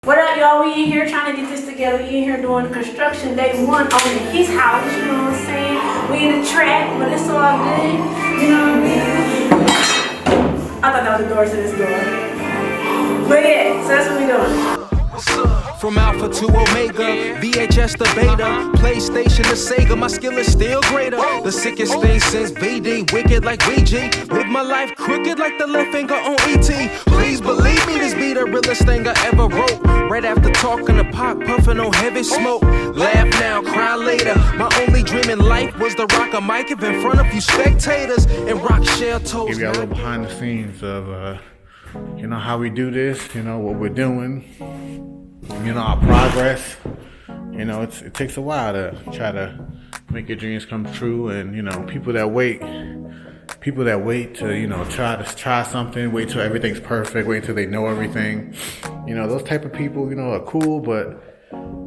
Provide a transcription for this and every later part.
What up, y'all? We in here trying to get this together. We in here doing construction day one on his house. You know what I'm saying? We in the track, but it's all good. You know what I mean? I thought that was the door to this door. But yeah, so that's what we doing. From Alpha to Omega, VHS to Beta, PlayStation to Sega, my skill is still greater. The sickest thing since VD, wicked like VG. Live my life crooked like the left finger on ET. Please believe me, this be the realest thing I ever wrote. Right after talking to Pop, puffing on heavy smoke. Laugh now, cry later. My only dream in life was to rock a mic up in front of you spectators and rock shell toes. Give you a little behind the scenes of, you know, how we do this, you know, what we're doing. You know, our progress. You know, it takes a while to try to make your dreams come true, and you know, people that wait to, you know, try something, wait till everything's perfect, wait till they know everything. You know, those type of people, you know, are cool, but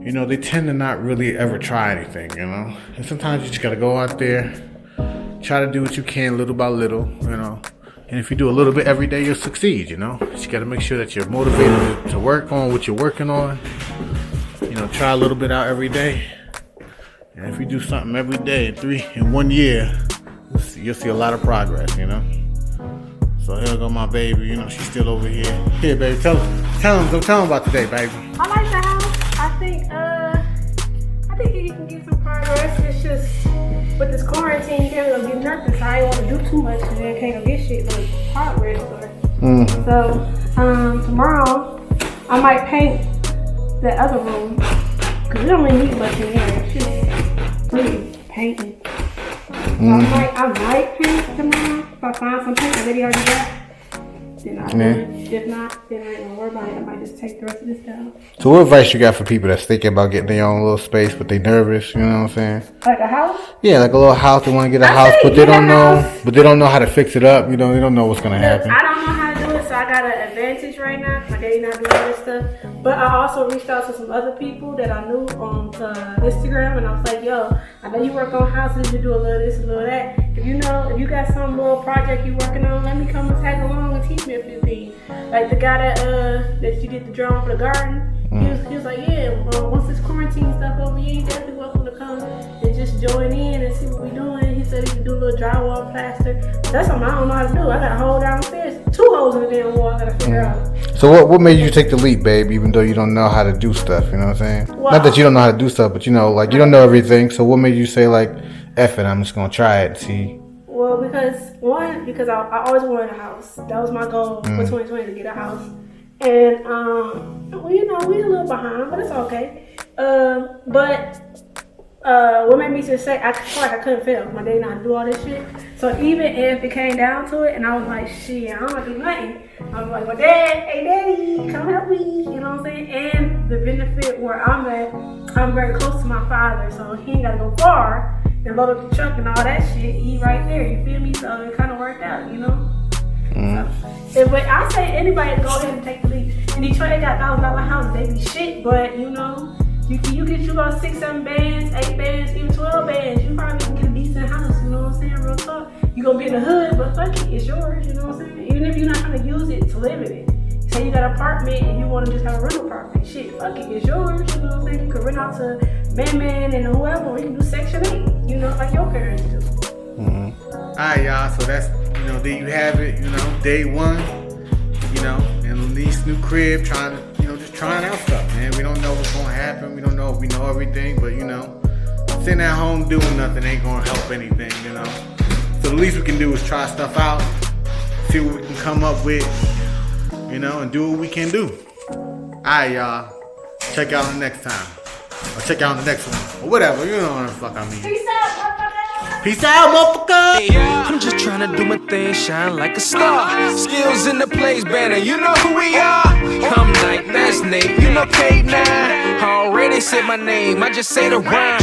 you know, they tend to not really ever try anything, you know. And sometimes you just gotta go out there, try to do what you can little by little, you know. And if you do a little bit every day, you'll succeed, you know. You gotta make sure that you're motivated to work on what you're working on. You know, try a little bit out every day. And if you do something every day in 1 year, you'll see a lot of progress, you know. So here go my baby, you know, she's still over here. Here, baby, tell them about today, baby. I like the house. I think you can get some progress. It's just with this quarantine, you can't really get nothing. So I ain't want to do too much because I can't go get shit like hardware store. So tomorrow I might paint the other room because we don't really need much in here. It's just really painting. So I might paint tomorrow if I find some paint that already got. Then I if not, then I ain't gonna worry about it. I might just take the rest of this down. So what advice you got for people that's thinking about getting their own little space, but they nervous, you know what I'm saying? Like a house? Yeah, like a little house. They want to get a house, but they don't know how to fix it up. You know, they don't know what's gonna happen. I don't know how to do it, so I got an advantage right now. My daddy not doing all this stuff. But I also reached out to some other people that I knew on Instagram, and I was like, yo, I know you work on houses, you do a little this, a little that. If you got some little project you working on, let me come and tag along and teach me a few things. Like the guy that you did the drawing for the garden, he was like, yeah, once this quarantine stuff over, you ain't definitely welcome to come and just join in and see what we doing. He said he could do a little drywall plaster. That's something I don't know how to do. I got a hole downstairs, 2 holes in the damn wall I gotta figure out. So what made you take the leap, babe, even though you don't know how to do stuff, you know what I'm saying? Well, not that you don't know how to do stuff, but you know, like you don't know everything. So what made you say like, F it, I'm just gonna try it and see? Well, because I always wanted a house. That was my goal for 2020, to get a house. And well, you know, we a little behind, but it's okay. What made me just say I feel like I couldn't fail. My daddy not do all this shit. So even if it came down to it, and I was like, shit, I don't want to do nothing. I was like, well, hey daddy, come help me. You know what I'm saying? And the benefit where I'm at, I'm very close to my father, so he ain't gotta go far and load up the truck and all that shit. He right there. You feel me? So it kind of worked out, you know. But I say anybody go ahead and take the leap. In Detroit, they got $1,000 houses. They be shit, but you know. You get you about 6, 7 bands, 8 bands, even 12 bands. You probably can get a decent house, you know what I'm saying? Real talk. You gonna be in the hood, but fuck it, it's yours, you know what I'm saying? Even if you're not gonna use it to live in it. Say you got an apartment and you wanna just have a rental apartment. Shit, fuck it, it's yours, you know what I'm saying? You can rent out to Man and whoever, or you can do Section 8, you know, like your parents do. Alright, y'all, so that's, you know, there you have it, you know, day one, you know, in this new crib, trying out stuff, man. We don't know what's gonna happen. We don't know if we know everything, but you know, sitting at home doing nothing ain't gonna help anything, you know. So the least we can do is try stuff out, see what we can come up with, you know, and do what we can do. Alright, y'all. Check out the next time. Or check out the next one. Or whatever, you know what the fuck I mean. Peace out, motherfucker! Peace out, motherfucker! I'm just trying to do my thing, shine like a star. Skills in the place, banner, you know who we are. I'm Nike, that's Nate, you know K9. Already said my name, I just say the rhyme.